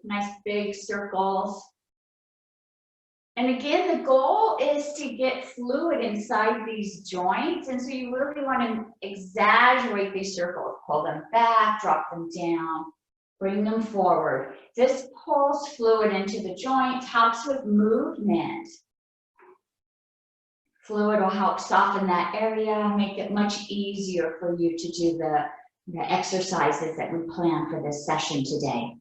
nice big circles. And again, the goal is to get fluid inside these joints. And so you really want to exaggerate these circles. Pull them back, drop them down, bring them forward. This pulls fluid into the joint, helps with movement. Fluid will help soften that area, make it much easier for you to do the exercises that we plan for this session today.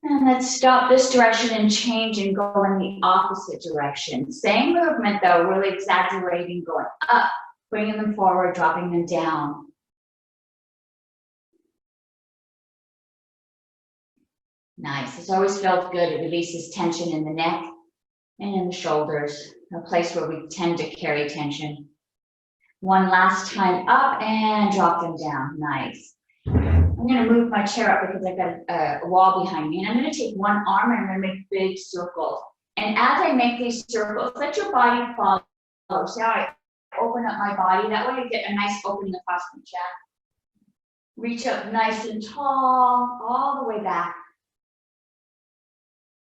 And let's stop this direction and change and go in the opposite direction. Same movement though, really exaggerating, going up, bringing them forward, dropping them down. Nice, this always feels good. It releases tension in the neck and in the shoulders, a place where we tend to carry tension. One last time up and drop them down, nice. I'm going to move my chair up because I've got a wall behind me. And I'm going to take one arm and I'm going to make big circles. And as I make these circles, let your body follow. So I open up my body. That way I get a nice opening across my chest. Reach up nice and tall, all the way back.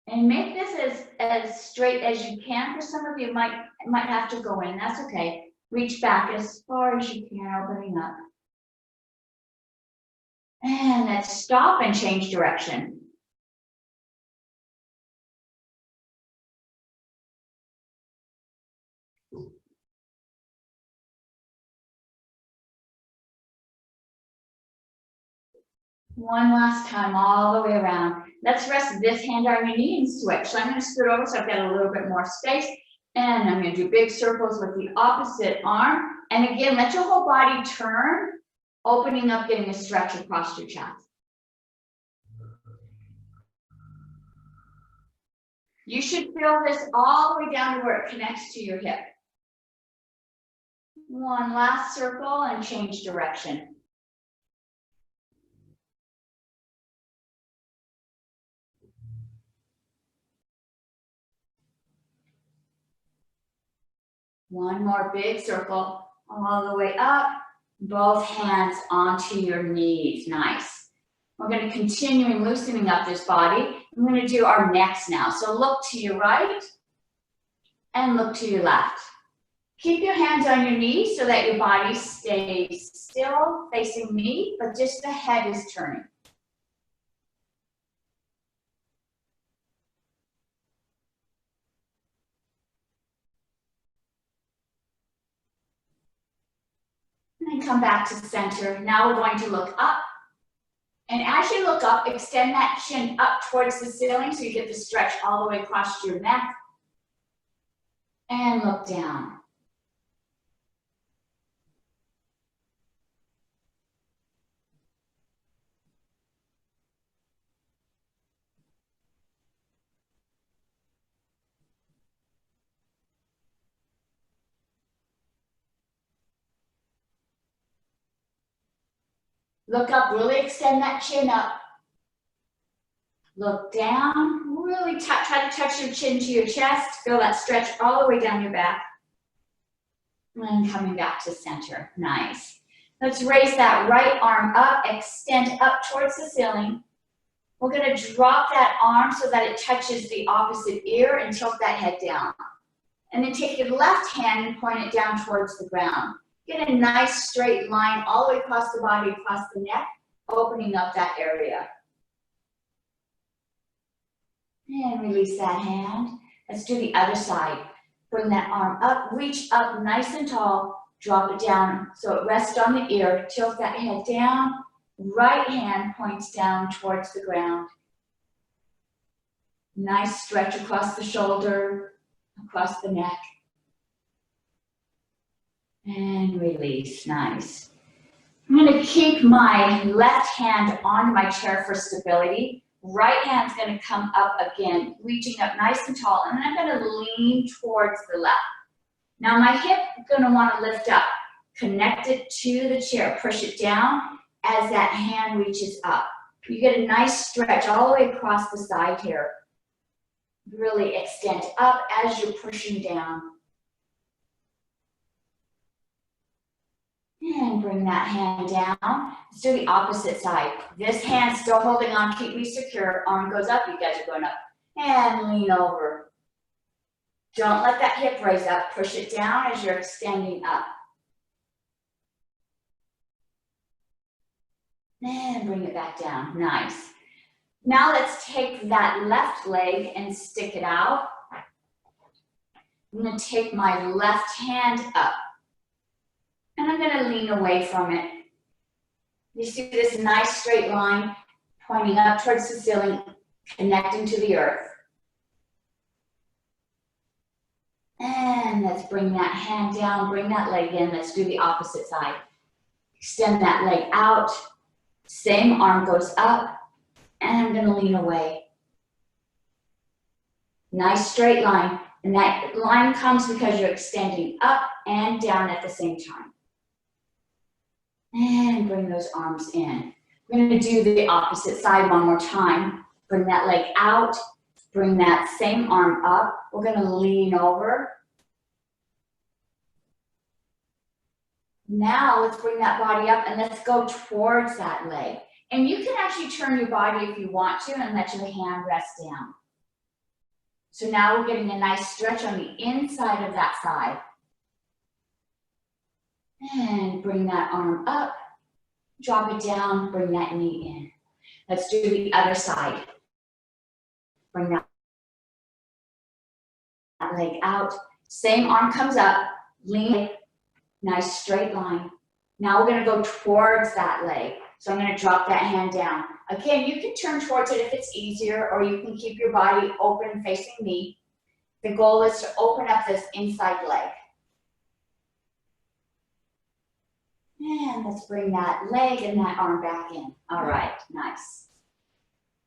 And make this as straight as you can. For some of you, might have to go in. That's okay. Reach back as far as you can, opening up. And let's stop and change direction. One last time, all the way around. Let's rest this hand on your knee and switch. So I'm going to scoot over so I've got a little bit more space. And I'm going to do big circles with the opposite arm. And again, let your whole body turn, opening up, getting a stretch across your chest. You should feel this all the way down to where it connects to your hip. One last circle and change direction. One more big circle all the way up, both hands onto your knees. Nice. We're going to continue loosening up this body. I'm going to do our necks now. So look to your right and look to your left. Keep your hands on your knees so that your body stays still, facing me, but just the head is turning. And then come back to the center. Now we're going to look up. And as you look up, extend that chin up towards the ceiling so you get the stretch all the way across your neck. And look down. Look up, really extend that chin up. Look down, really try to touch your chin to your chest. Feel that stretch all the way down your back. And coming back to center, nice. Let's raise that right arm up, extend up towards the ceiling. We're gonna drop that arm so that it touches the opposite ear and tilt that head down. And then take your left hand and point it down towards the ground. Get a nice straight line all the way across the body, across the neck, opening up that area. And release that hand. Let's do the other side. Bring that arm up, reach up nice and tall, drop it down so it rests on the ear, tilt that head down, right hand points down towards the ground. Nice stretch across the shoulder, across the neck. And release, nice. I'm gonna keep my left hand on my chair for stability. Right hand's gonna come up again, reaching up nice and tall, and then I'm gonna lean towards the left. Now my hip is gonna wanna lift up, connect it to the chair, push it down as that hand reaches up. You get a nice stretch all the way across the side here. Really extend up as you're pushing down. And bring that hand down. Let's do the opposite side. This hand still holding on, keep me secure. Arm goes up, you guys are going up. And lean over. Don't let that hip raise up. Push it down as you're extending up. And bring it back down. Nice. Now let's take that left leg and stick it out. I'm going to take my left hand up. And I'm going to lean away from it. You see this nice straight line pointing up towards the ceiling, connecting to the earth. And let's bring that hand down, bring that leg in. Let's do the opposite side. Extend that leg out. Same arm goes up. And I'm going to lean away. Nice straight line. And that line comes because you're extending up and down at the same time. And bring those arms in. We're going to do the opposite side one more time. Bring that leg out. Bring that same arm up. We're going to lean over. Now let's bring that body up and let's go towards that leg. And you can actually turn your body if you want to and let your hand rest down. So now we're getting a nice stretch on the inside of that side. And bring that arm up, drop it down, bring that knee in. Let's do the other side. Bring that leg out. Same arm comes up, lean, nice straight line. Now we're gonna go towards that leg. So I'm gonna drop that hand down. Again, you can turn towards it if it's easier, or you can keep your body open facing me. The goal is to open up this inside leg. And let's bring that leg and that arm back in. All right, nice.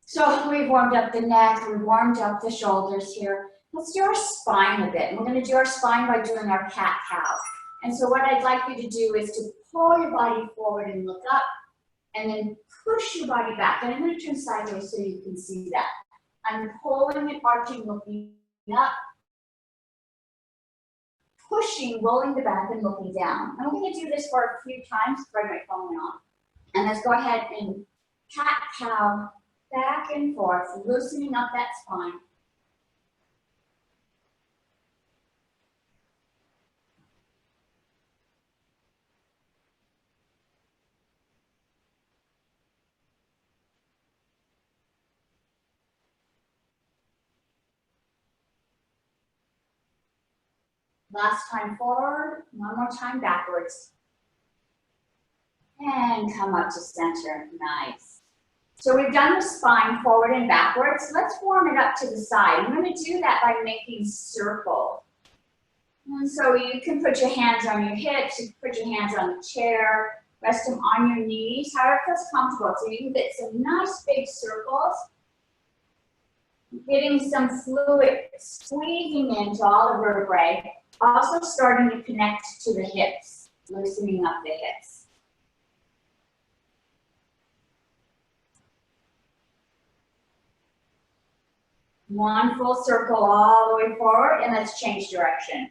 So we've warmed up the neck, we've warmed up the shoulders here. Let's do our spine a bit. We're gonna do our spine by doing our cat-cow. And so what I'd like you to do is to pull your body forward and look up, and then push your body back. And I'm gonna turn sideways so you can see that. I'm pulling and arching, looking up, pushing, rolling the back and looking down. And we're gonna do this for a few times before I get going on. And let's go ahead and cat-cow, back and forth, loosening up that spine. Last time forward, one more time backwards. And come up to center, nice. So we've done the spine forward and backwards. Let's warm it up to the side. I'm gonna do that by making circles. And so you can put your hands on your hips, you can put your hands on the chair, rest them on your knees, however it feels comfortable. So you can get some nice big circles. Getting some fluid squeezing into all the vertebrae. Also starting to connect to the hips, loosening up the hips. One full circle all the way forward, and let's change direction.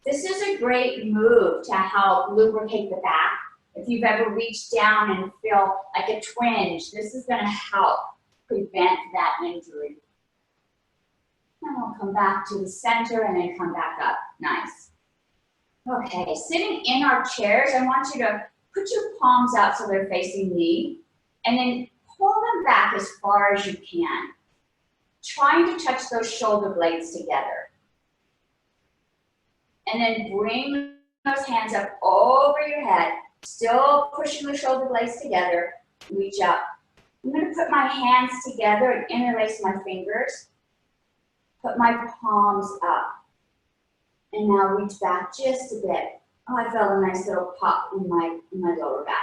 This is a great move to help lubricate the back. If you've ever reached down and feel like a twinge, this is going to help prevent that injury. And we'll come back to the center and then come back up. Nice. Okay, sitting in our chairs, I want you to put your palms out so they're facing me, and then pull them back as far as you can, trying to touch those shoulder blades together. And then bring those hands up over your head, still pushing the shoulder blades together. Reach up. I'm going to put my hands together and interlace my fingers. Put my palms up. And now reach back just a bit. Oh, I felt a nice little pop in my lower back.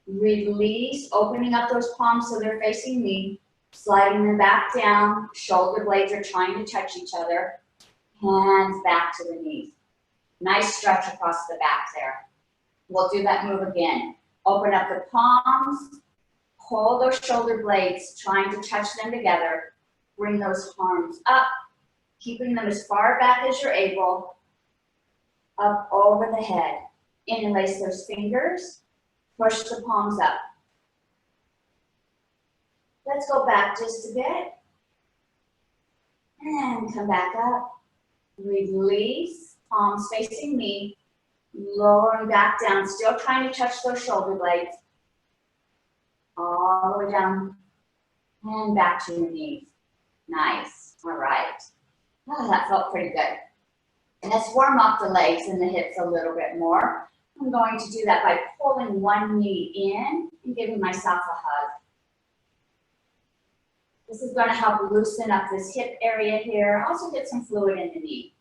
Release, opening up those palms so they're facing me. Sliding them back down. Shoulder blades are trying to touch each other. Hands back to the knees. Nice stretch across the back there. We'll do that move again. Open up the palms. Pull those shoulder blades, trying to touch them together. Bring those arms up. keeping them as far back as you're able, up over the head. Interlace those fingers, push the palms up. Let's go back just a bit. And come back up. Release, palms facing me, lowering back down, still trying to touch those shoulder blades. All the way down and back to your knees. Nice, all right. Oh, that felt pretty good. And let's warm up the legs and the hips a little bit more. I'm going to do that by pulling one knee in and giving myself a hug. This is going to help loosen up this hip area here. Also get some fluid in the knee.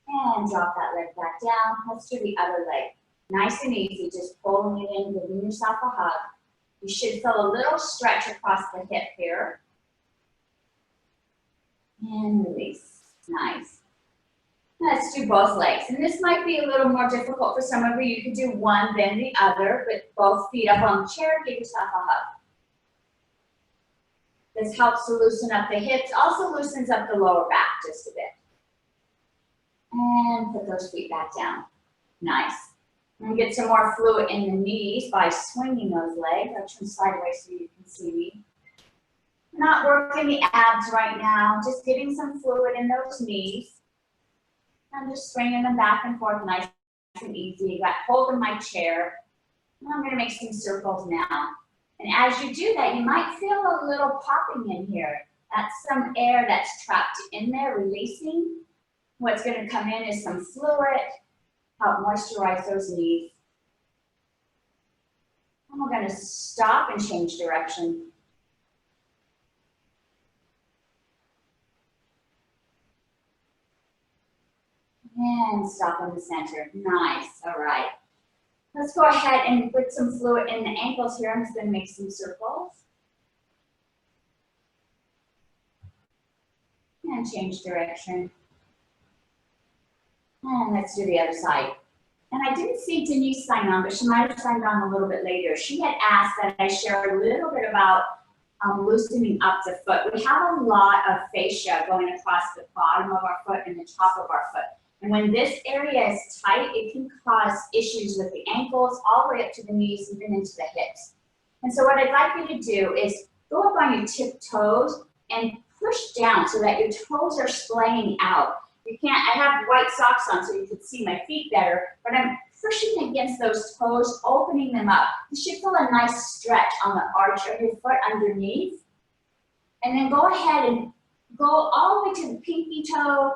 And drop that leg back down. Let's do the other leg. Nice and easy, just pulling it in, giving yourself a hug. You should feel a little stretch across the hip here. And release. Nice. Let's do both legs. And this might be a little more difficult for some of you. You could do one, then the other, but both feet up on the chair, give yourself a hug. This helps to loosen up the hips, also loosens up the lower back just a bit. And put those feet back down. Nice. And get some more fluid in the knees by swinging those legs. I'll turn sideways so you can see me. Not working the abs right now, just getting some fluid in those knees. I'm just swinging them back and forth nice and easy. Got hold of my chair. And I'm going to make some circles now. And as you do that, you might feel a little popping in here. That's some air that's trapped in there, releasing. What's going to come in is some fluid, help moisturize those knees. And we're going to stop and change direction. And stop in the center. Nice. All right. Let's go ahead and put some fluid in the ankles here. I'm just going to make some circles. And change direction. And let's do the other side. And I didn't see Denise sign on, but she might have signed on a little bit later. She had asked that I share a little bit about loosening up the foot. We have a lot of fascia going across the bottom of our foot and the top of our foot. And when this area is tight, it can cause issues with the ankles all the way up to the knees, even into the hips. And so what I'd like you to do is go up on your tiptoes and push down so that your toes are splaying out. You can't, I have white socks on so you can see my feet better, but I'm pushing against those toes, opening them up. You should feel a nice stretch on the arch of your foot underneath. And then go ahead and go all the way to the pinky toe,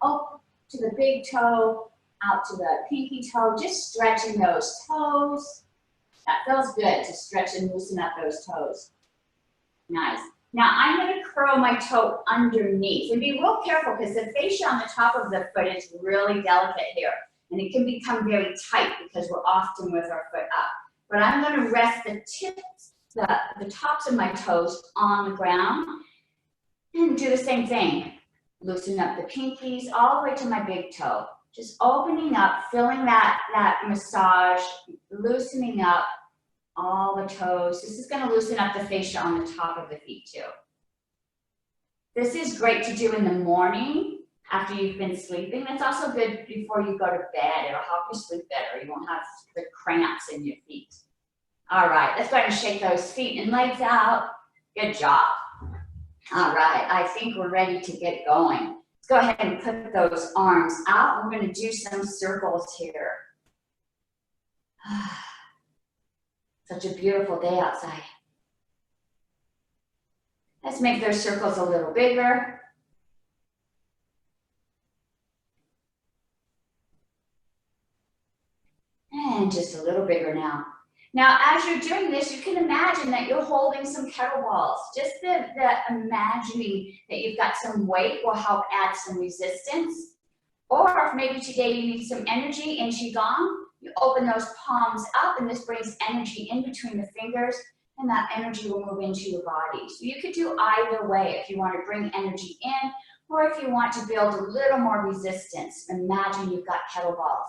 up to the big toe, out to the pinky toe, just stretching those toes. That feels good to stretch and loosen up those toes. Nice. Now I'm going to curl my toe underneath. And be real careful because the fascia on the top of the foot is really delicate here. And it can become very tight because we're often with our foot up. But I'm going to rest the tips, the tops of my toes on the ground. And do the same thing. Loosen up the pinkies all the way to my big toe. Just opening up, feeling that massage, loosening up all the toes. This is going to loosen up the fascia on the top of the feet too. This is great to do in the morning after you've been sleeping. It's also good before you go to bed. It'll help you sleep better. You won't have the cramps in your feet. All right, let's go ahead and shake those feet and legs out. Good job. All right, I think we're ready to get going. Let's go ahead and put those arms out. We're going to do some circles here. Such a beautiful day outside. Let's make those circles a little bigger. And just a little bigger now. Now, as you're doing this, you can imagine that you're holding some kettlebells. Just the imagining that you've got some weight will help add some resistance. Or if maybe today you need some energy in Qigong, you open those palms up and this brings energy in between the fingers and that energy will move into your body. So you could do either way if you want to bring energy in or if you want to build a little more resistance. Imagine you've got kettlebells.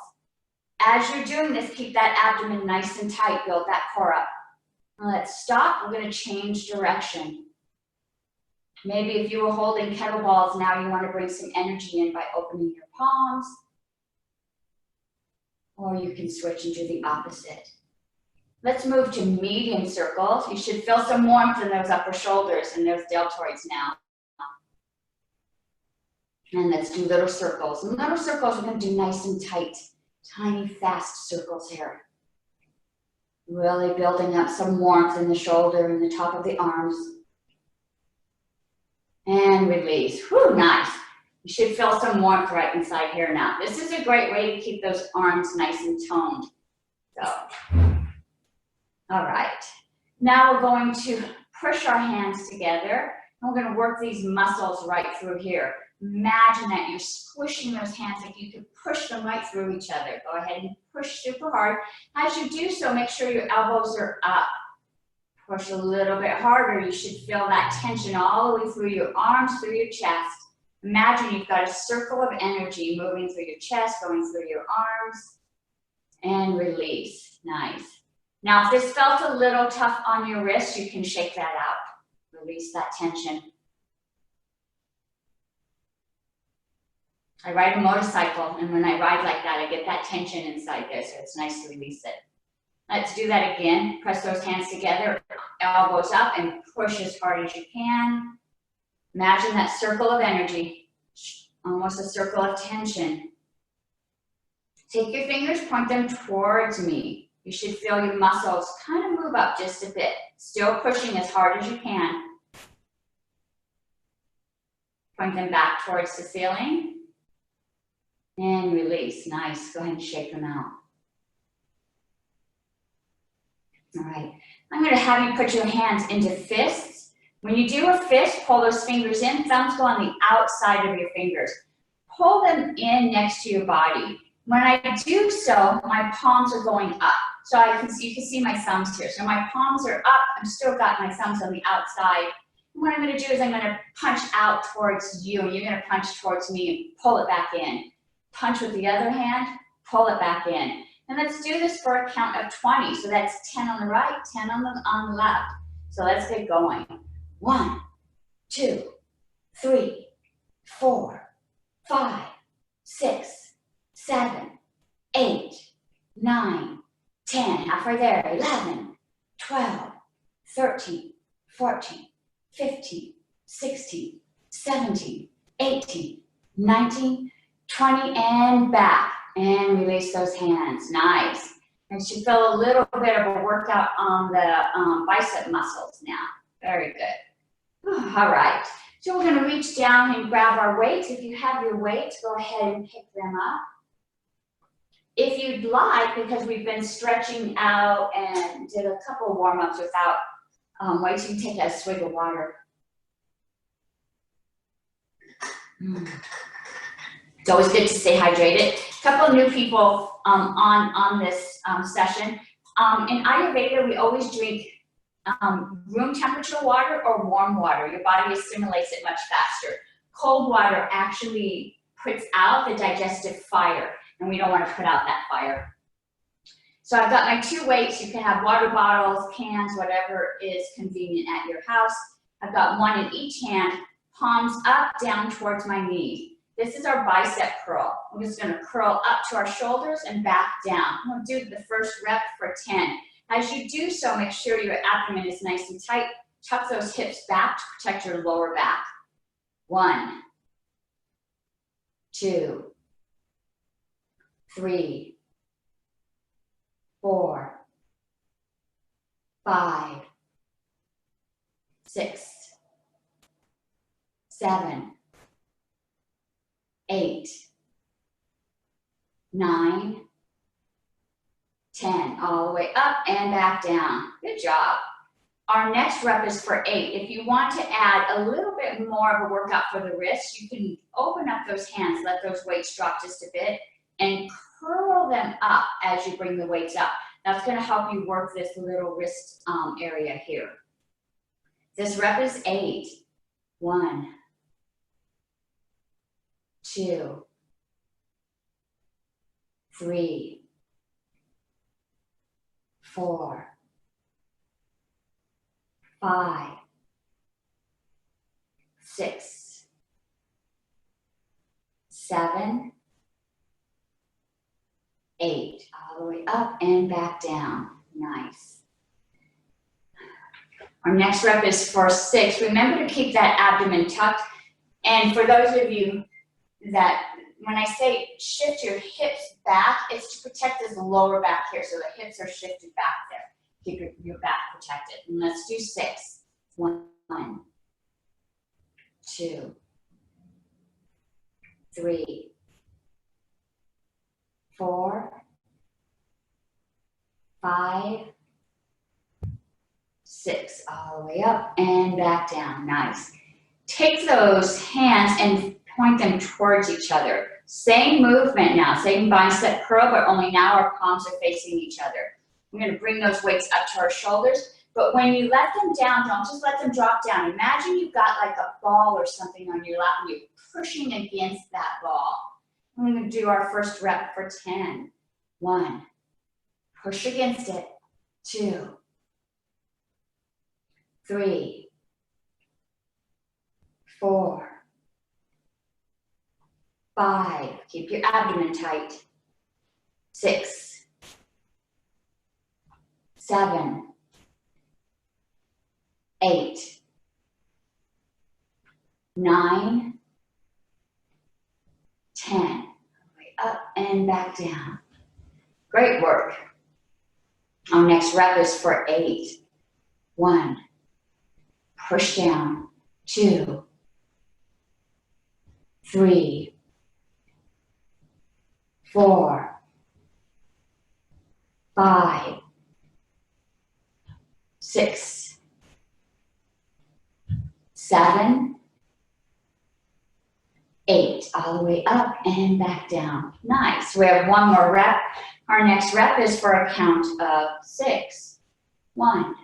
As you're doing this, keep that abdomen nice and tight, build that core up. Now let's stop, we're going to change direction. Maybe if you were holding kettlebells, now you want to bring some energy in by opening your palms. Or you can switch and do the opposite. Let's move to medium circles. You should feel some warmth in those upper shoulders and those deltoids now. And let's do little circles. And little circles we're going to do nice and tight. Tiny, fast circles here. Really building up some warmth in the shoulder and the top of the arms. And release. Whew, nice. You should feel some warmth right inside here now. This is a great way to keep those arms nice and toned. So, all right. Now we're going to push our hands together. And we're going to work these muscles right through here. Imagine that you're squishing those hands like you could push them right through each other. Go ahead and push super hard. As you do so, make sure your elbows are up. Push a little bit harder. You should feel that tension all the way through your arms, through your chest. Imagine you've got a circle of energy moving through your chest, going through your arms, and release. Nice. Now, if this felt a little tough on your wrist, you can shake that out. Release that tension. I ride a motorcycle, and when I ride like that, I get that tension inside there, so it's nice to release it. Let's do that again. Press those hands together, elbows up, and push as hard as you can. Imagine that circle of energy, almost a circle of tension. Take your fingers, point them towards me. You should feel your muscles kind of move up just a bit. Still pushing as hard as you can. Point them back towards the ceiling. And release. Nice. Go ahead and shake them out. All right. I'm going to have you put your hands into fists. When you do a fist, pull those fingers in. Thumbs go on the outside of your fingers. Pull them in next to your body. When I do so, my palms are going up. So you can see my thumbs here. So my palms are up. I've still got my thumbs on the outside. And what I'm going to do is I'm going to punch out towards you, and you're going to punch towards me and pull it back in. Punch with the other hand, pull it back in. And let's do this for a count of 20. So that's 10 on the right, 10 on the left. So let's get going. 1, 2, 3, 4, 5, 6, 7, 8, 9, 10. Halfway there. 11, 12, 13, 14, 15, 16, 17, 18, 19, 20, and back. And release those hands. Nice. And you should feel a little bit of a workout on the bicep muscles now. Very good. All right. So we're going to reach down and grab our weights. If you have your weights, go ahead and pick them up. If you'd like, because we've been stretching out and did a couple warm-ups without weights, you can take a swig of water. It's always good to stay hydrated. A couple of new people on this session. In Ayurveda, we always drink room temperature water or warm water. Your body assimilates it much faster. Cold water actually puts out the digestive fire, and we don't want to put out that fire. So I've got my 2 weights. You can have water bottles, cans, whatever is convenient at your house. I've got one in each hand, palms up, down towards my knees. This is our bicep curl. I'm just going to curl up to our shoulders and back down. I'm going to do the first rep for 10. As you do so, make sure your abdomen is nice and tight. Tuck those hips back to protect your lower back. 1, 2, 3, 4, 5, 6, 7, 8, 9, 10, all the way up and back down. Good job. Our next rep is for 8. If you want to add a little bit more of a workout for the wrists, you can open up those hands, let those weights drop just a bit, and curl them up as you bring the weights up. That's going to help you work this little wrist area here. This rep is 8. 1, 2, 3, 4, 5, 6, 7, 8, all the way up and back down. Nice. Our next rep is for 6. Remember to keep that abdomen tucked. And for those of you that, when I say shift your hips back, it's to protect this lower back here. So the hips are shifted back there. Keep your back protected. And let's do 6. 1, 2, 3, 4, 5, 6, all the way up and back down. Nice. Take those hands and point them towards each other. Same movement now, same bicep curl, but only now our palms are facing each other. We're going to bring those weights up to our shoulders, but when you let them down, don't just let them drop down. Imagine you've got like a ball or something on your lap and you're pushing against that ball. We're going to do our first rep for 10. 1, push against it. 2, 3, 4, 5, keep your abdomen tight. 6, 7, 8, 9, 10. Way up and back down. Great work. Our next rep is for 8. 1, push down. 2, 3, 4, 5, 6, 7, 8, all the way up and back down. Nice. We have one more rep. Our next rep is for a count of 6. 1,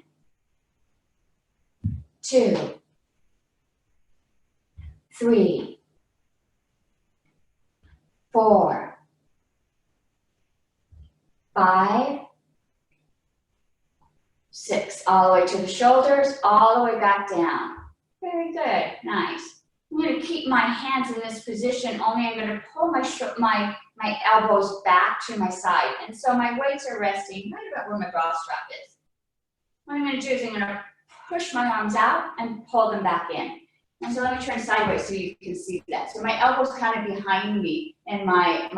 2, 3, 4, 5, 6, all the way to the shoulders, all the way back down. Very good, nice. I'm going to keep my hands in this position, only I'm going to pull my elbows back to my side. And so my weights are resting right about where my bra strap is. What I'm going to do is I'm going to push my arms out and pull them back in. And so let me turn sideways so you can see that. So my elbow's kind of behind me and my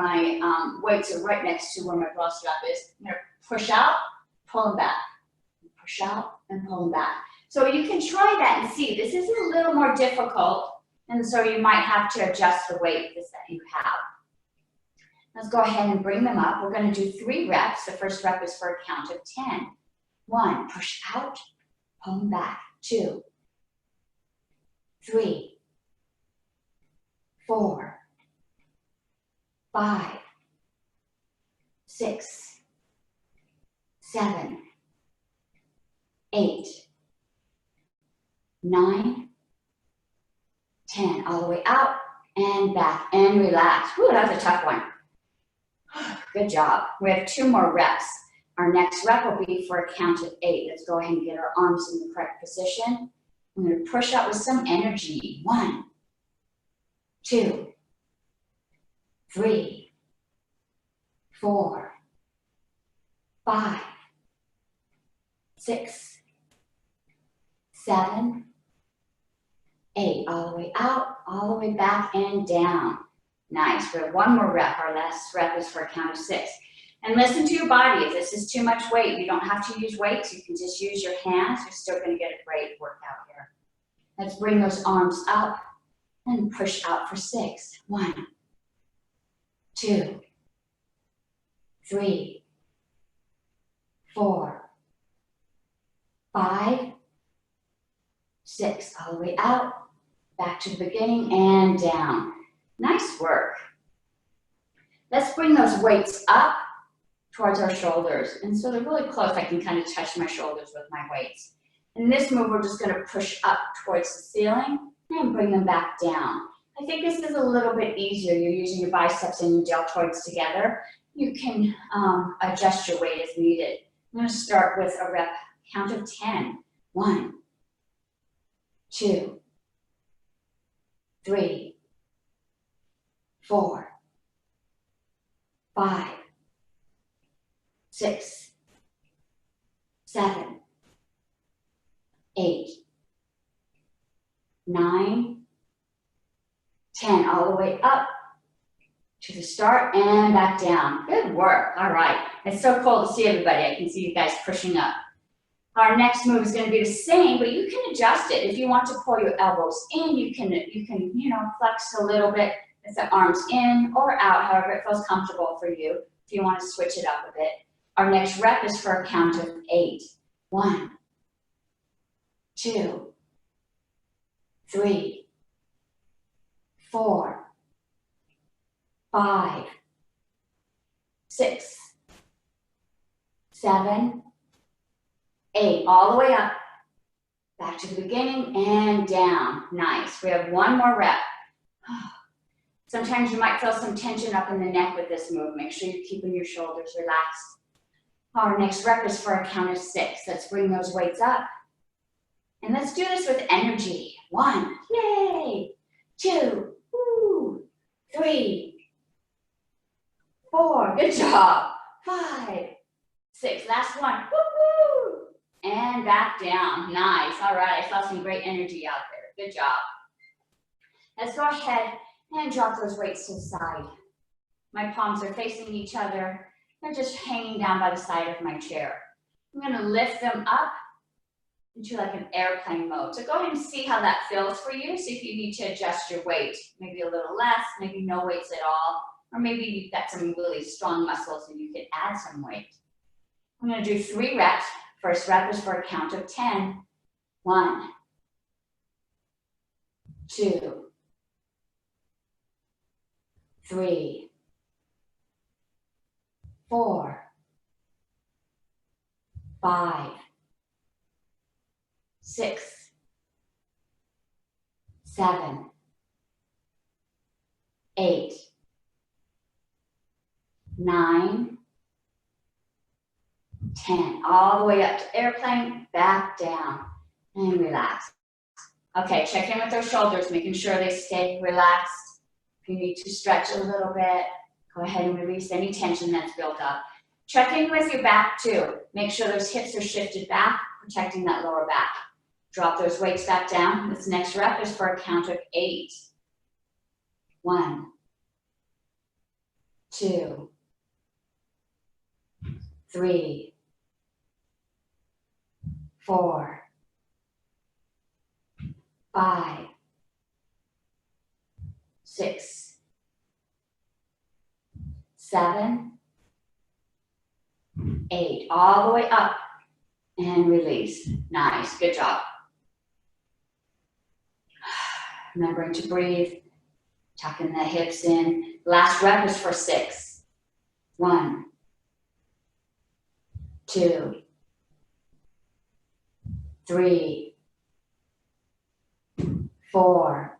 weights are right next to where my bra strap is. I'm going to push out, pull them back. Push out and pull them back. So you can try that and see. This is a little more difficult, and so you might have to adjust the weight that you have. Let's go ahead and bring them up. We're going to do 3 reps. The first rep is for a count of 10. 1, push out, pull them back. 2, 3, 4, 5, 6, 7, 8, 9, 10, all the way out and back and relax. Whew, that was a tough one. Good job. We have 2 more reps. Our next rep will be for a count of 8. Let's go ahead and get our arms in the correct position. I'm going to push up with some energy. 1, 2, 3, 4, 5, 6, 7, 8, all the way out, all the way back and down. Nice. We have 1 more rep. Our last rep is for a count of 6. And listen to your body. If this is too much weight, you don't have to use weights. You can just use your hands. You're still going to get a great workout here. Let's bring those arms up and push out for 6. 1, 2, 3, 4, 5, 6, all the way out, back to the beginning and down. Nice work. Let's bring those weights up towards our shoulders. And so they're really close. I can kind of touch my shoulders with my weights. In this move, we're just going to push up towards the ceiling and bring them back down. I think this is a little bit easier. You're using your biceps and your deltoids together. You can adjust your weight as needed. I'm going to start with a rep count of 10. 1, 2, 3, 4, 5, 6, 7, 8, 9, 10, all the way up to the start and back down. Good work. All right. It's so cool to see everybody. I can see you guys pushing up. Our next move is going to be the same, but you can adjust it. If you want to pull your elbows in, you can flex a little bit with the arms in or out, however it feels comfortable for you. If you want to switch it up a bit. Our next rep is for a count of 8. 1, 2, 3, 4, 5, 6, 7, 8, all the way up, back to the beginning and down. Nice. We have one more rep. Sometimes you might feel some tension up in the neck with this move. Make sure you're keeping your shoulders relaxed. Our next rep is for a count of 6. Let's bring those weights up. And let's do this with energy. 1, yay. 2, woo. 3, 4, good job. 5, 6, last one, woo-hoo. And back down, nice. All right, I saw some great energy out there, good job. Let's go ahead and drop those weights to the side. My palms are facing each other. They're just hanging down by the side of my chair. I'm gonna lift them up into like an airplane mode. So go ahead and see how that feels for you. See if you need to adjust your weight. Maybe a little less, maybe no weights at all, or maybe you've got some really strong muscles and you can add some weight. I'm gonna do 3 reps. First rep is for a count of 10. 1, 2, 3, 4, 5, 6, 7, 8, 9, 10, all the way up to airplane, back down, and relax. Okay, check in with those shoulders, making sure they stay relaxed. If you need to stretch a little bit, go ahead and release any tension that's built up. Check in with your back too. Make sure those hips are shifted back, protecting that lower back. Drop those weights back down. This next rep is for a count of 8. 1, 2, 3, 4, 5, 6, 7, 8, all the way up and release. Nice, good job. Remembering to breathe, tucking the hips in. Last rep is for 6. 1, 2, 3, 4,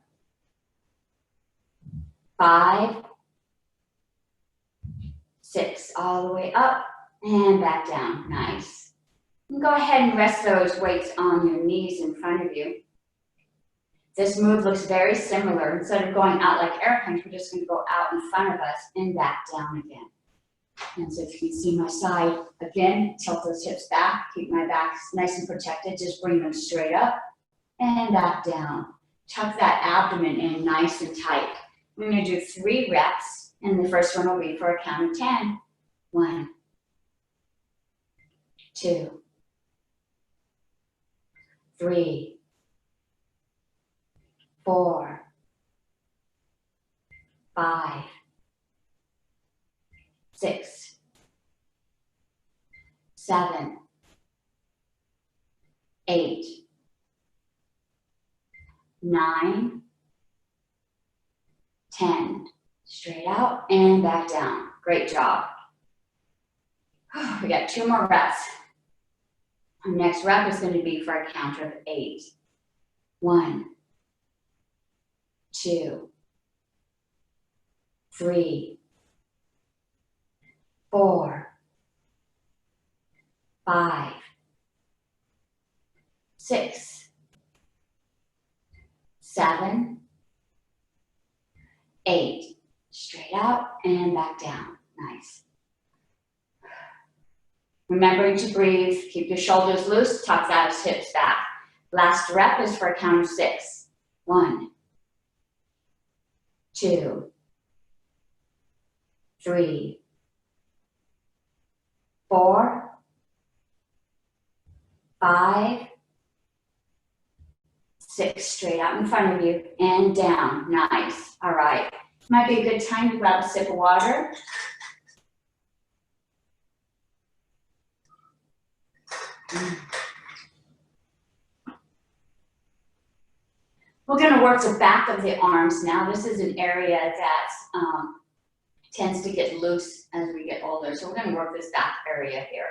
5, 6, all the way up and back down. Nice. And go ahead and rest those weights on your knees in front of you. This move looks very similar. Instead of going out like airplanes, we're just going to go out in front of us and back down again. And so if you can see my side, again, tilt those hips back, keep my back nice and protected, just bring them straight up and back down. Tuck that abdomen in nice and tight. I'm going to do 3 reps, and the first one will be for a count of 10. 1, 2, 3, 4, 5, 6, 7, 8, 9, 10. Straight out and back down. Great job. We got 2 more reps. Our next rep is going to be for a count of 8. 1, 2, 3, 4, 5, 6, 7, 8. Straight out and back down. Nice. Remembering to breathe. Keep your shoulders loose. Tuck those hips back. Last rep is for a count of 6. 1, 2, 3, 4, 5, 6. Straight out in front of you and down. Nice. All right. Might be a good time to grab a sip of water. We're going to work the back of the arms now. This is an area that tends to get loose as we get older. So we're going to work this back area here.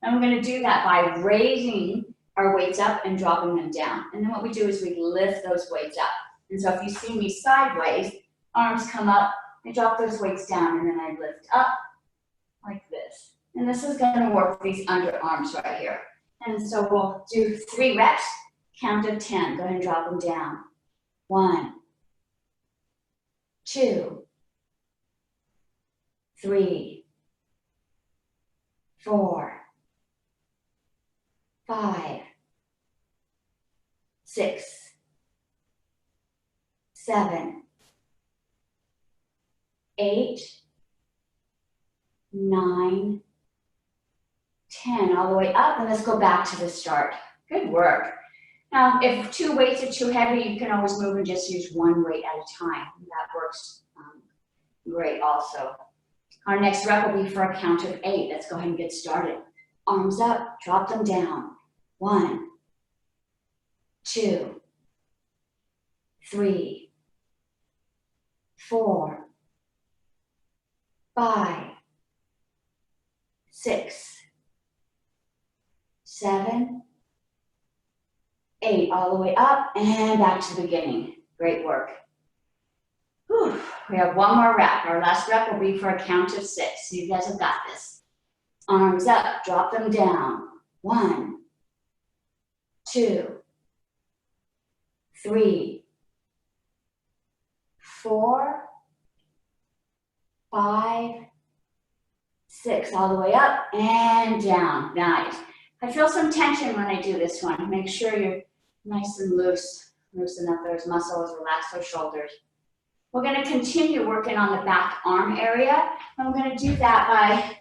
And we're going to do that by raising our weights up and dropping them down. And then what we do is we lift those weights up. And so if you see me sideways, arms come up, I drop those weights down, and then I lift up like this. And this is going to work these underarms right here. And so we'll do 3 reps, count of 10. Go ahead and drop them down. 1, 2, 3, 4, 5, 6, 7, 8, 9, 10, all the way up, and let's go back to the start. Good work. Now, if 2 weights are too heavy, you can always move and just use 1 weight at a time. That works great also. Our next rep will be for a count of 8. Let's go ahead and get started. Arms up, drop them down. 1, 2, 3, 4, 5, 6, 7, 8, all the way up and back to the beginning. Great work. Whew. We have 1 more rep. Our last rep will be for a count of 6. So you guys have got this. Arms up, drop them down. 1, 2, 3, 4, 5, 6, all the way up and down. Nice. I feel some tension when I do this one. Make sure you're nice and loose. Loosen up those muscles, relax those shoulders. We're going to continue working on the back arm area, and we're going to do that by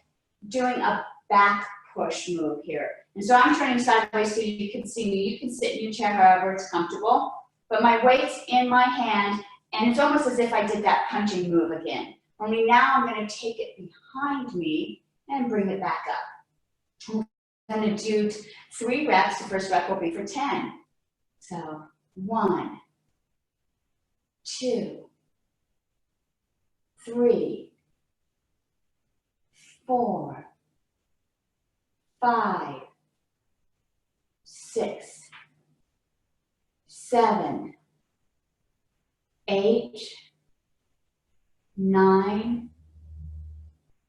doing a back push move here. And so I'm turning sideways so you can see me. You can sit in your chair however it's comfortable, but my weight's in my hand, and it's almost as if I did that punching move again. Only now I'm going to take it behind me and bring it back up. I'm going to do 3 reps. The first rep will be for 10. So 1, 2, 3, 4, 5, 6, 7, 8, 9,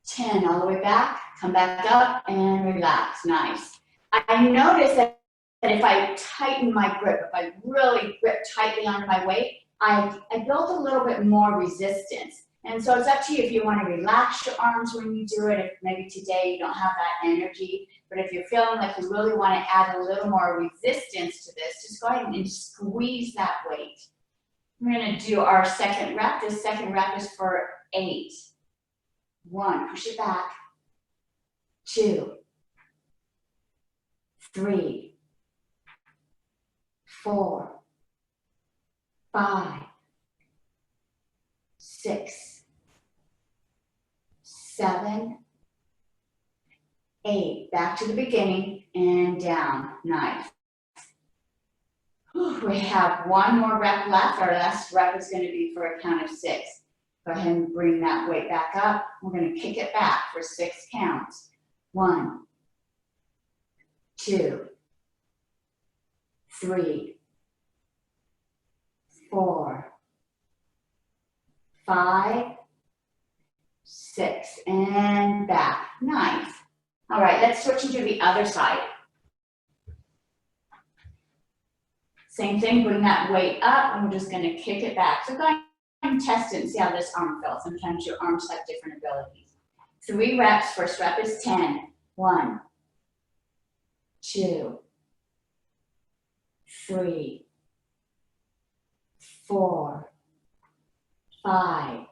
10. All the way back. Come back up and relax. Nice. I noticed that if I tighten my grip, if I really grip tightly onto my weight, I build a little bit more resistance. And so it's up to you if you want to relax your arms when you do it. If maybe today you don't have that energy, but if you're feeling like you really want to add a little more resistance to this, just go ahead and squeeze that weight. We're going to do our second rep. This second rep is for 8. 1, push it back. 2, 3, 4, 5, 6, 7, 8. Back to the beginning and down. Nice. We have 1 more rep left. Our last rep is going to be for a count of 6. Go ahead and bring that weight back up. We're going to kick it back for 6 counts. 1, 2, 3, 4, 5, 6, and back. Nice. All right, let's switch into the other side. Same thing, bring that weight up, and we're just going to kick it back. So go and test it and see how this arm feels. Sometimes your arms have different abilities. 3 reps. First rep is 10. 1, 2, 3, 4, 5,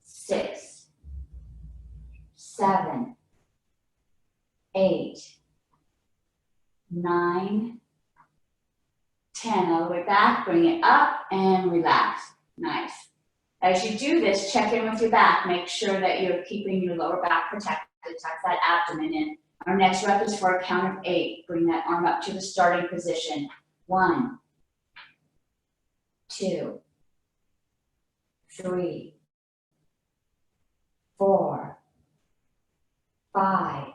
6, 7, 8, 9, 10. All the way back, bring it up and relax. Nice. As you do this, check in with your back. Make sure that you're keeping your lower back protected. Tuck that abdomen in. Our next rep is for a count of 8. Bring that arm up to the starting position. 1, 2, 3, 4, 5,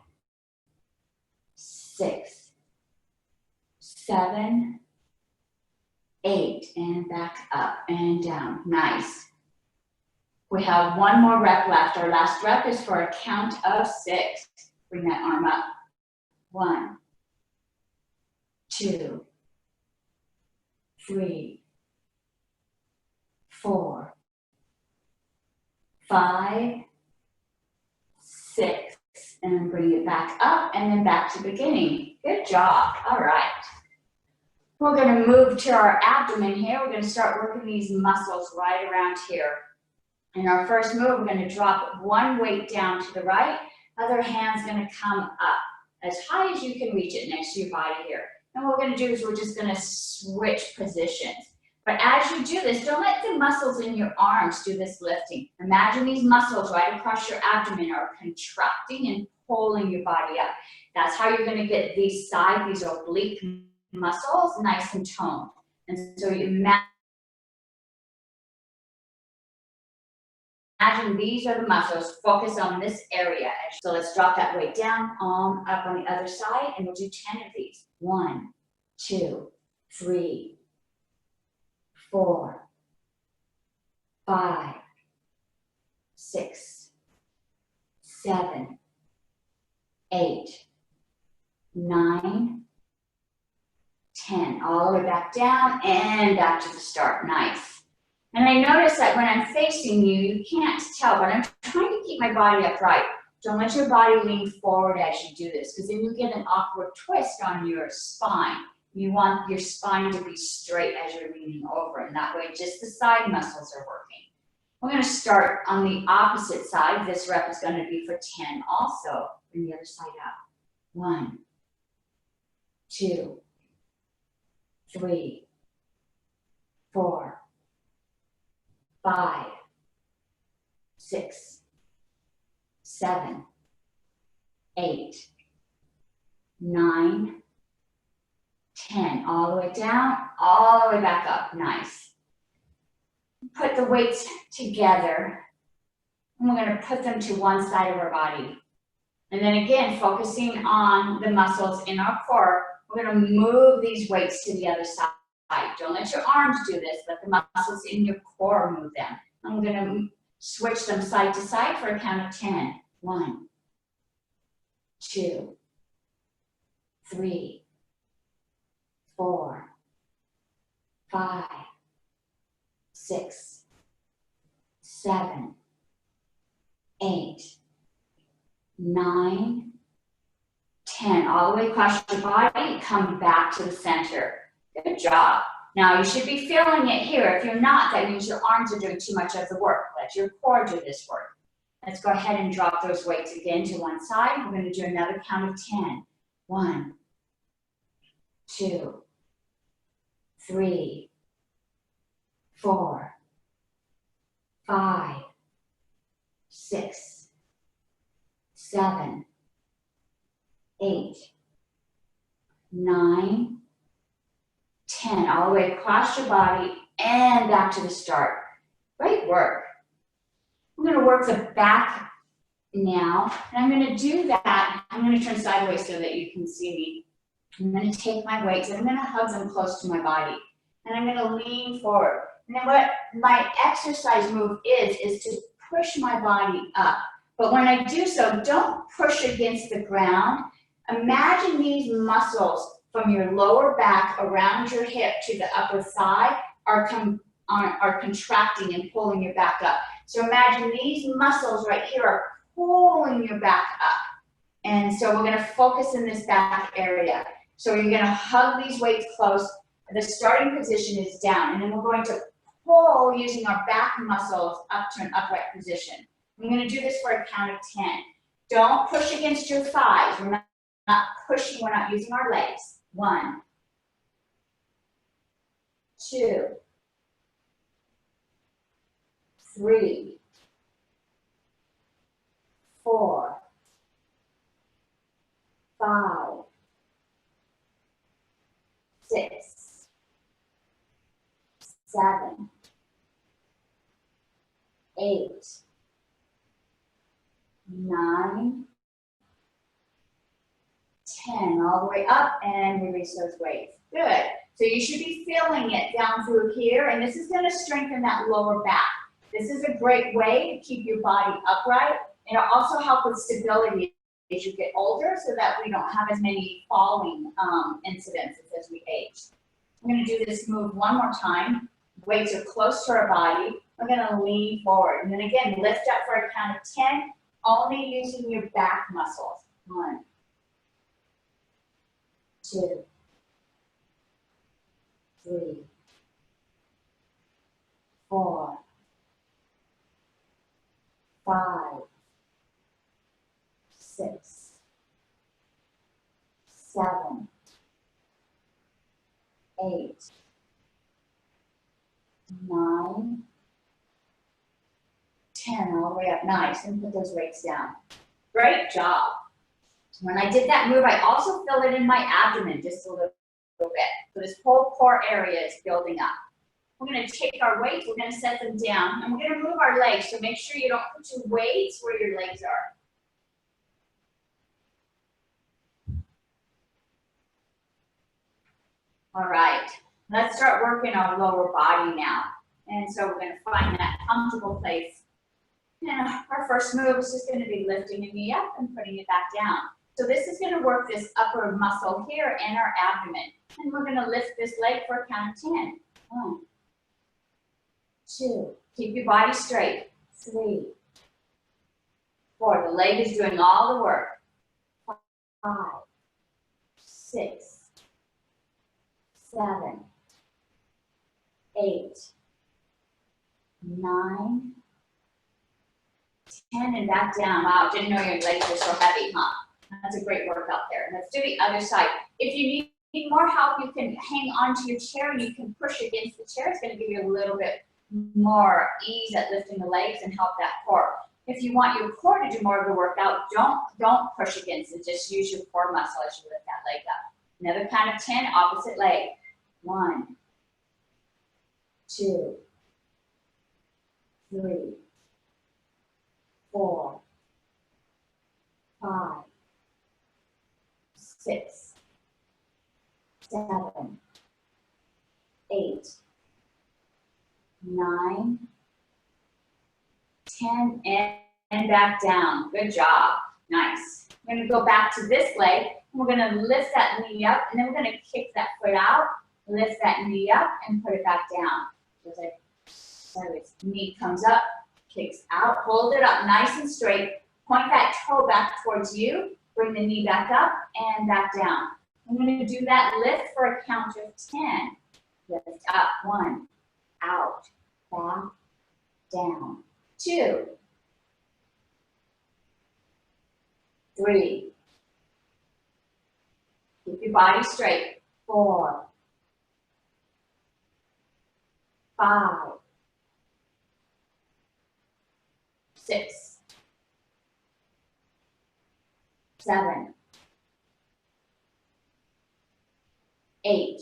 6, 7, 8, and back up and down. Nice. We have 1 more rep left. Our last rep is for a count of 6. Bring that arm up. 1, 2, 3, 4, 5, 6, and then bring it back up and then back to beginning. Good job. All right. We're going to move to our abdomen here. We're going to start working these muscles right around here. In our first move, we're going to drop 1 weight down to the right. Other hand's going to come up as high as you can reach it next to your body here. And what we're going to do is we're just going to switch positions. But as you do this, don't let the muscles in your arms do this lifting. Imagine these muscles right across your abdomen are contracting and pulling your body up. That's how you're going to get these oblique muscles nice and toned. And so you imagine these are the muscles. Focus on this area. So let's drop that weight down, arm up on the other side, and we'll do 10 of these. 1, 2, 3, 4, 5, 6, 7, 8, 9, 10. All the way back down and back to the start. Nice. And I notice that when I'm facing you, you can't tell, but I'm trying to keep my body upright. Don't let your body lean forward as you do this, because then you get an awkward twist on your spine. You want your spine to be straight as you're leaning over, and that way just the side muscles are working. We're going to start on the opposite side. This rep is going to be for 10 also. Bring the other side up. 1, 2, 3, 4, 5, 6, 7, 8, 9, 10. All the way down, all the way back up. Nice. Put the weights together, and we're going to put them to one side of our body. And then again, focusing on the muscles in our core, we're going to move these weights to the other side. Don't let your arms do this. Let the muscles in your core move them. I'm going to switch them side to side for a count of 10. 1, 2, 3, 4, 5, 6, 7, 8, 9, 10. All the way across your body, come back to the center. Good job. Now you should be feeling it here. If you're not, that means your arms are doing too much of the work. Let your core do this work. Let's go ahead and drop those weights again to one side. We're going to do another count of 10. 1, 2, 3, 4, 5, 6, 7, 8, 9, 10. All the way across your body and back to the start. Great work. I'm going to work the back now, and I'm going to do that. I'm going to turn sideways so that you can see me. I'm going to take my weights and I'm going to hug them close to my body, and I'm going to lean forward. And then what my exercise move is to push my body up. But when I do so, don't push against the ground. Imagine these muscles from your lower back around your hip to the upper thigh are are contracting and pulling your back up. So imagine these muscles right here are pulling your back up. And so we're gonna focus in this back area. So you're gonna hug these weights close. The starting position is down, and then we're going to pull using our back muscles up to an upright position. I'm gonna do this for a count of 10. Don't push against your thighs. We're not pushing, we're not using our legs. 1, 2, 3, 4, 5, 6, 7, 8, 9, 10, all the way up, and release those weights. Good. So you should be feeling it down through here, and this is going to strengthen that lower back. This is a great way to keep your body upright, and it'll also help with stability as you get older so that we don't have as many falling incidences as we age. I'm going to do this move one more time. Weights are close to our body. We're going to lean forward, and then again, lift up for a count of 10, only using your back muscles. 1, 2, 3, 4, 5, 6, 7, 8, 9, 10, all the way up. Nice, and put those weights down. Great job. When I did that move, I also felt it in my abdomen just a little bit. So this whole core area is building up. We're going to take our weights, we're going to set them down, and we're going to move our legs. So make sure you don't put your weights where your legs are. All right, let's start working our lower body now. And so we're going to find that comfortable place. And our first move is just going to be lifting a knee up and putting it back down. So this is going to work this upper muscle here and our abdomen. And we're going to lift this leg for a count of 10. 1, 2, keep your body straight. 3, 4, the leg is doing all the work. 5, 6, 7, 8, 9, 10, and back down. Wow, didn't know your legs were so heavy, huh? That's a great workout there. Let's do the other side. If you need more help, you can hang onto your chair and you can push against the chair. It's going to give you a little bit more ease at lifting the legs and help that core. If you want your core to do more of the workout, don't push against it. Just use your core muscle as you lift that leg up. Another count of 10, opposite leg. 1, 2, 3, 4, 5, 6, 7, 8, 9, 10, and back down. Good job. Nice. We're going to go back to this leg. We're going to lift that knee up, and then we're going to kick that foot out, lift that knee up, and put it back down. So its knee comes up, kicks out, hold it up nice and straight. Point that toe back towards you. Bring the knee back up and back down. I'm going to do that lift for a count of 10. Lift up, 1, out, back, down, 2, 3. Keep your body straight. 4, 5, 6, 7, 8,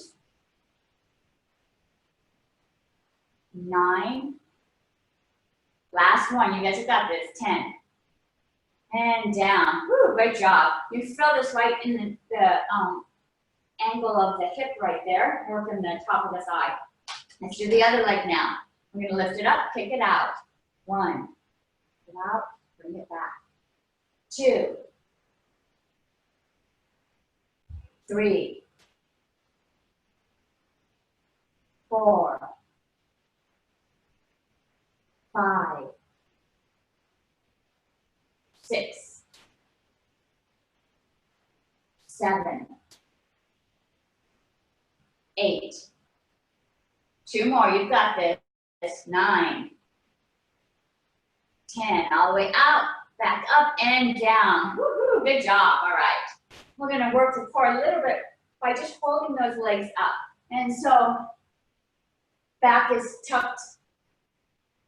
9. Last one, you guys have got this, 10. And down. Woo, great job. You feel this right in the angle of the hip right there, working the top of the thigh. Let's do the other leg now. We're going to lift it up, kick it out. 1, get out, bring it back. 2, 3, 4, 7, 8. 2 more, you've got this. 9, 10, all the way out, back up and down. Woohoo, good job, all right. We're gonna work the core a little bit by just holding those legs up. And so, back is tucked,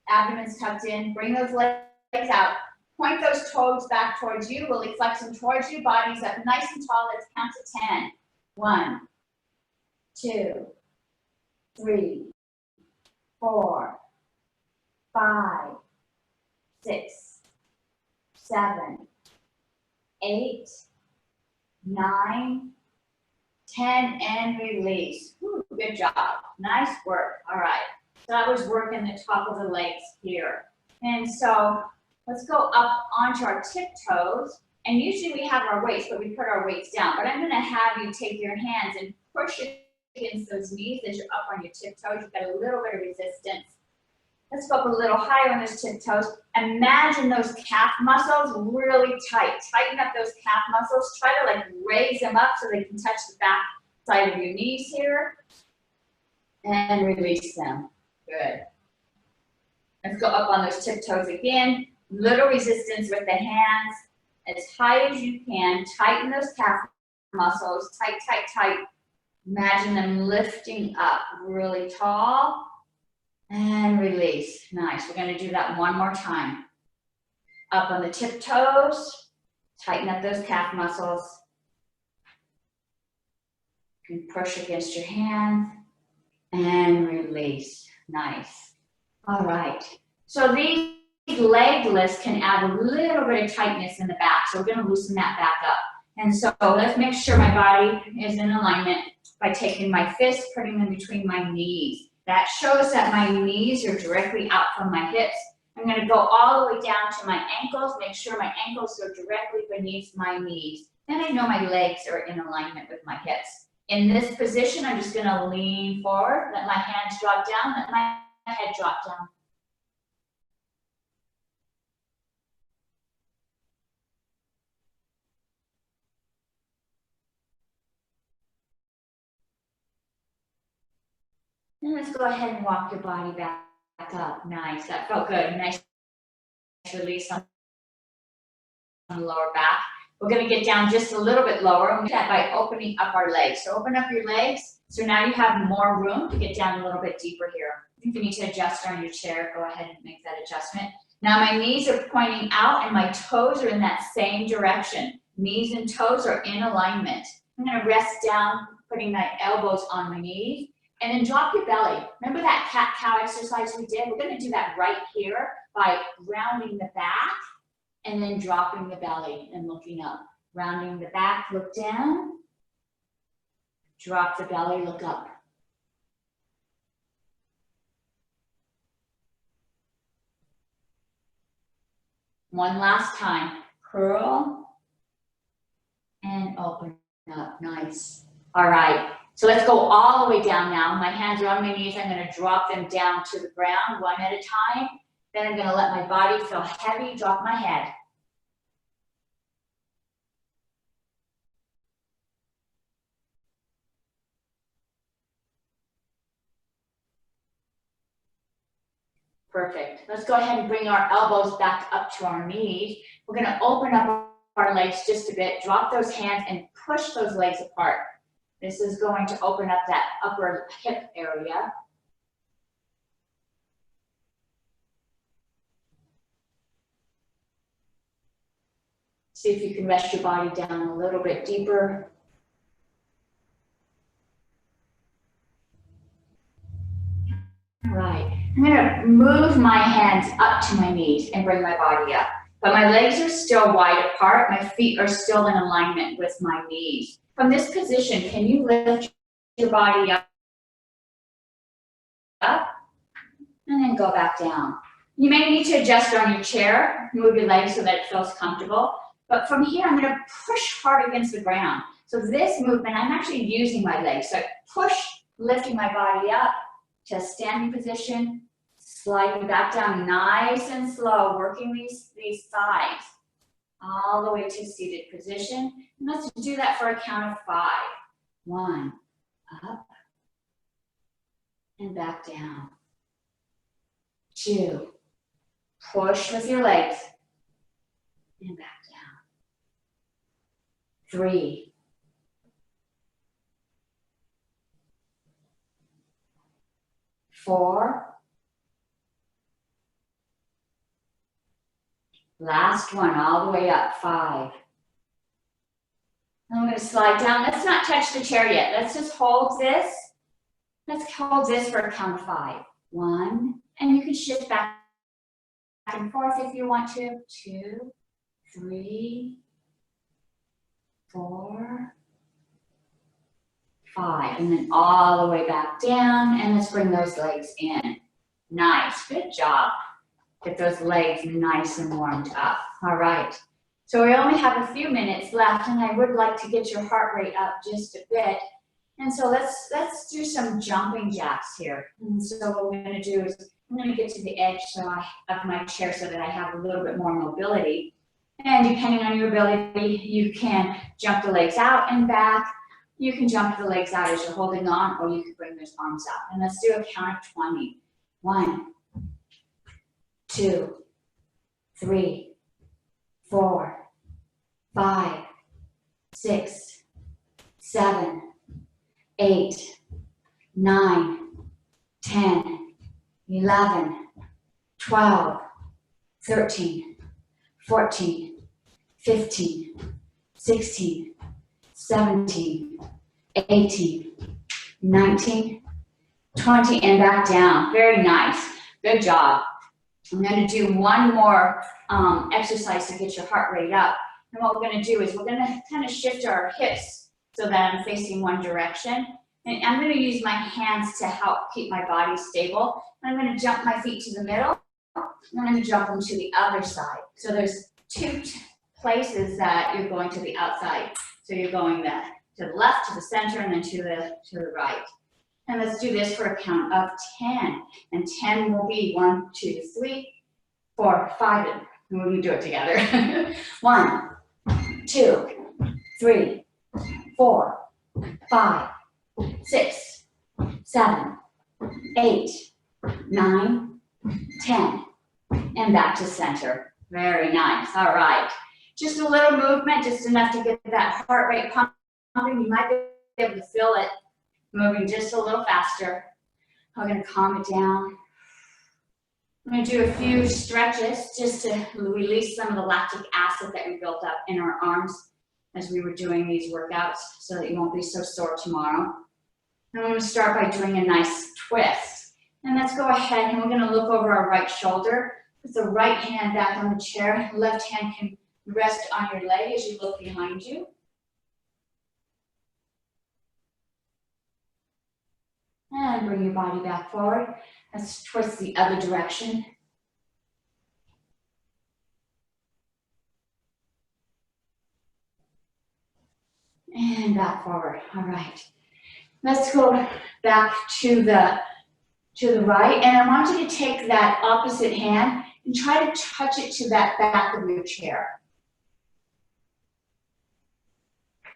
abdomen's tucked in, bring those legs out. Point those toes back towards you, really flex them towards you, body's up nice and tall, let's count to 10. 1, 2, 3, 4, 5, 6, 7, 8, 9, 10, and release. Whew, good job. Nice work. All right. So I was working the top of the legs here. And so let's go up onto our tiptoes. And usually we have our weights, but we put our weights down. But I'm going to have you take your hands and push it against those knees as you're up on your tiptoes. You've got a little bit of resistance. Let's go up a little higher on those tiptoes. Imagine those calf muscles really tight. Tighten up those calf muscles. Try to like raise them up so they can touch the back side of your knees here. And release them. Good. Let's go up on those tiptoes again. Little resistance with the hands. As high as you can. Tighten those calf muscles. Tight, tight, tight. Imagine them lifting up really tall. And release. Nice. We're going to do that one more time. Up on the tiptoes. Tighten up those calf muscles. You can push against your hands. And release. Nice. All right. So these leg lifts can add a little bit of tightness in the back. So we're going to loosen that back up. And so let's make sure my body is in alignment by taking my fists, putting them between my knees. That shows that my knees are directly out from my hips. I'm going to go all the way down to my ankles, make sure my ankles are directly beneath my knees. Then I know my legs are in alignment with my hips. In this position, I'm just going to lean forward, let my hands drop down, let my head drop down. And let's go ahead and walk your body back up. Nice, that felt good. Nice release on the lower back. We're gonna get down just a little bit lower, and we do that by opening up our legs. So open up your legs. So now you have more room to get down a little bit deeper here. If you need to adjust on your chair, go ahead and make that adjustment. Now my knees are pointing out and my toes are in that same direction. Knees and toes are in alignment. I'm gonna rest down, putting my elbows on my knees. And then drop your belly. Remember that cat-cow exercise we did? We're going to do that right here by rounding the back and then dropping the belly and looking up. Rounding the back, look down. Drop the belly, look up. One last time. Curl and open up. Nice. All right. So let's go all the way down now. My hands are on my knees. I'm going to drop them down to the ground one at a time. Then I'm going to let my body feel heavy, drop my head. Perfect. Let's go ahead and bring our elbows back up to our knees. We're going to open up our legs just a bit, drop those hands and push those legs apart. This is going to open up that upper hip area. See if you can rest your body down a little bit deeper. Right. I'm going to move my hands up to my knees and bring my body up. But my legs are still wide apart. My feet are still in alignment with my knees. From this position, can you lift your body up and then go back down? You may need to adjust on your chair, move your legs so that it feels comfortable. But from here, I'm going to push hard against the ground. So this movement, I'm actually using my legs. So I push, lifting my body up to a standing position, sliding back down nice and slow, working these thighs. all the way to seated position. And let's do that for a count of 5. 1, up, and back down. 2, push with your legs, and back down. 3, 4, last one, all the way up, 5. I'm going to slide down. Let's not touch the chair yet. Let's just hold this. Let's hold this for a count of 5. 1, and you can shift back and forth if you want to. 2, 3, 4, 5, and then all the way back down, and let's bring those legs in. Nice, good job. Get those legs nice and warmed up. All right, so we only have a few minutes left, and I would like to get your heart rate up just a bit. And so let's do some jumping jacks here. And so what we're going to do is I'm going to get to the edge of my chair so that I have a little bit more mobility. And depending on your ability, you can jump the legs out and back. You can jump the legs out as you're holding on, or you can bring those arms out. And let's do a count of 20. 1, 2, 3, 4, 5, 6, 7, 8, 9, 10, 11, 12, 13, 14, 15, 16, 17, 18, 19, 20, and back down. Very nice. Good job. I'm going to do one more exercise to get your heart rate up. And what we're going to do is we're going to kind of shift our hips so that I'm facing one direction. And I'm going to use my hands to help keep my body stable. I'm going to jump my feet to the middle, and I'm going to jump them to the other side. So there's 2 places that you're going to the outside. So you're going to the left, to the center, and then to the right. And let's do this for a count of 10. And 10 will be 1, 2, 3, 4, 5, and we're going to do it together. 1, 2, 3, 4, 5, 6, 7, 8, 9, 10, and back to center. Very nice. All right. Just a little movement, just enough to get that heart rate pumping. You might be able to feel it moving just a little faster. I'm going to calm it down. I'm going to do a few stretches just to release some of the lactic acid that we built up in our arms as we were doing these workouts so that you won't be so sore tomorrow. And I'm going to start by doing a nice twist. And let's go ahead and we're going to look over our right shoulder. Put the right hand back on the chair. Left hand can rest on your leg as you look behind you. And bring your body back forward. Let's twist the other direction. And back forward. All right. Let's go back to the right. And I want you to take that opposite hand and try to touch it to that back of your chair.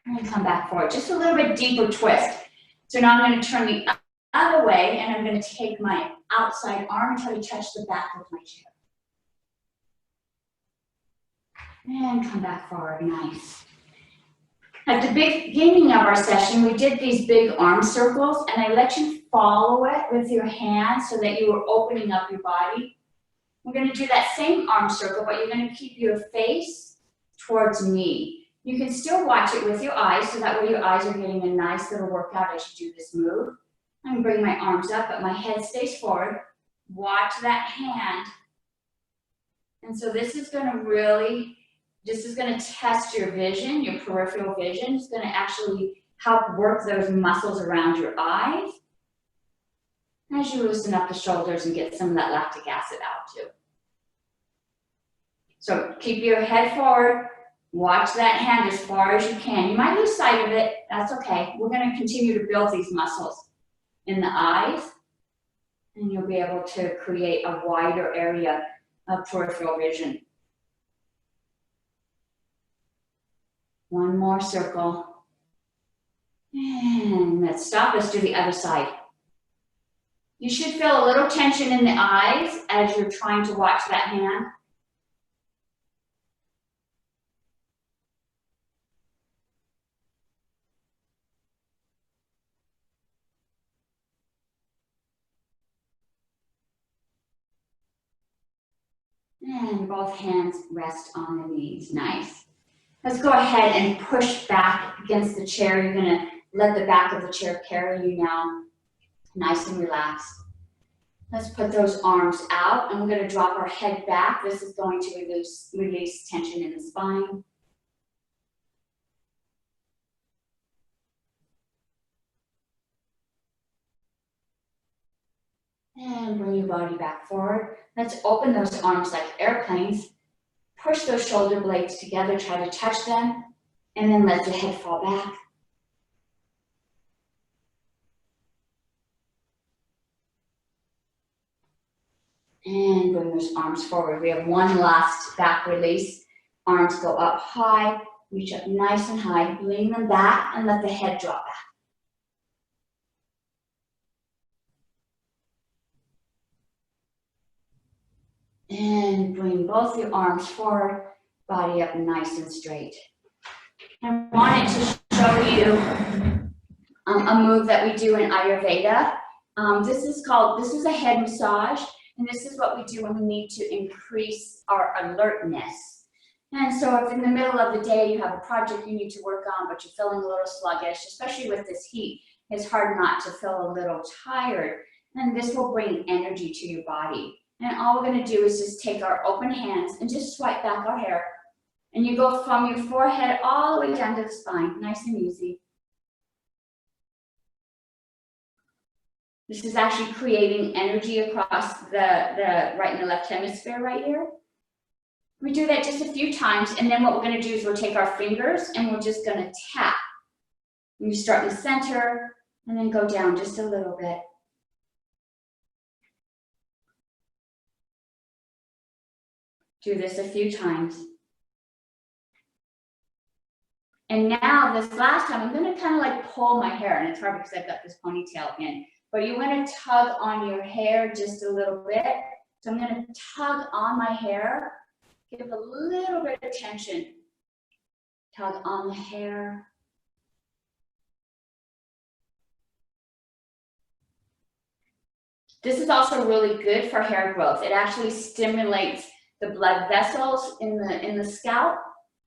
And come back forward. Just a little bit deeper twist. So now I'm going to turn the other way, and I'm going to take my outside arm and try to touch the back of my chair. And come back forward, nice. At the beginning of our session, we did these big arm circles, and I let you follow it with your hands so that you were opening up your body. We're going to do that same arm circle, but you're going to keep your face towards me. You can still watch it with your eyes, so that way your eyes are getting a nice little workout as you do this move. I'm going to bring my arms up, but my head stays forward. Watch that hand. And so this is going to test your vision, your peripheral vision. It's going to actually help work those muscles around your eyes as you loosen up the shoulders and get some of that lactic acid out too. So keep your head forward. Watch that hand as far as you can. You might lose sight of it. That's okay. We're going to continue to build these muscles in the eyes, and you'll be able to create a wider area of peripheral vision. One more circle. And let's stop. Let's do the other side. You should feel a little tension in the eyes as you're trying to watch that hand. And both hands rest on the knees. Nice. Let's go ahead and push back against the chair. You're going to let the back of the chair carry you now. Nice and relaxed. Let's put those arms out, and we're going to drop our head back. This is going to release tension in the spine. And bring your body back forward. Let's open those arms like airplanes. Push those shoulder blades together, try to touch them, and then let the head fall back. And bring those arms forward. We have one last back release. Arms go up high, reach up nice and high, lean them back, and let the head drop back. And bring both your arms forward, body up nice and straight. I wanted to show you a move that we do in Ayurveda. This is a head massage, and this is what we do when we need to increase our alertness. And so if in the middle of the day you have a project you need to work on, but you're feeling a little sluggish, especially with this heat, it's hard not to feel a little tired. And this will bring energy to your body. And all we're going to do is just take our open hands and just swipe back our hair. And you go from your forehead all the way down to the spine, nice and easy. This is actually creating energy across the right and the left hemisphere right here. We do that just a few times, and then what we're going to do is we'll take our fingers and we're just going to tap. You start in the center and then go down just a little bit. Do this a few times. And now this last time, I'm going to kind of like pull my hair, and it's hard because I've got this ponytail in, but you want to tug on your hair just a little bit. So I'm going to tug on my hair, give a little bit of tension. Tug on the hair. This is also really good for hair growth. It actually stimulates the blood vessels in the scalp,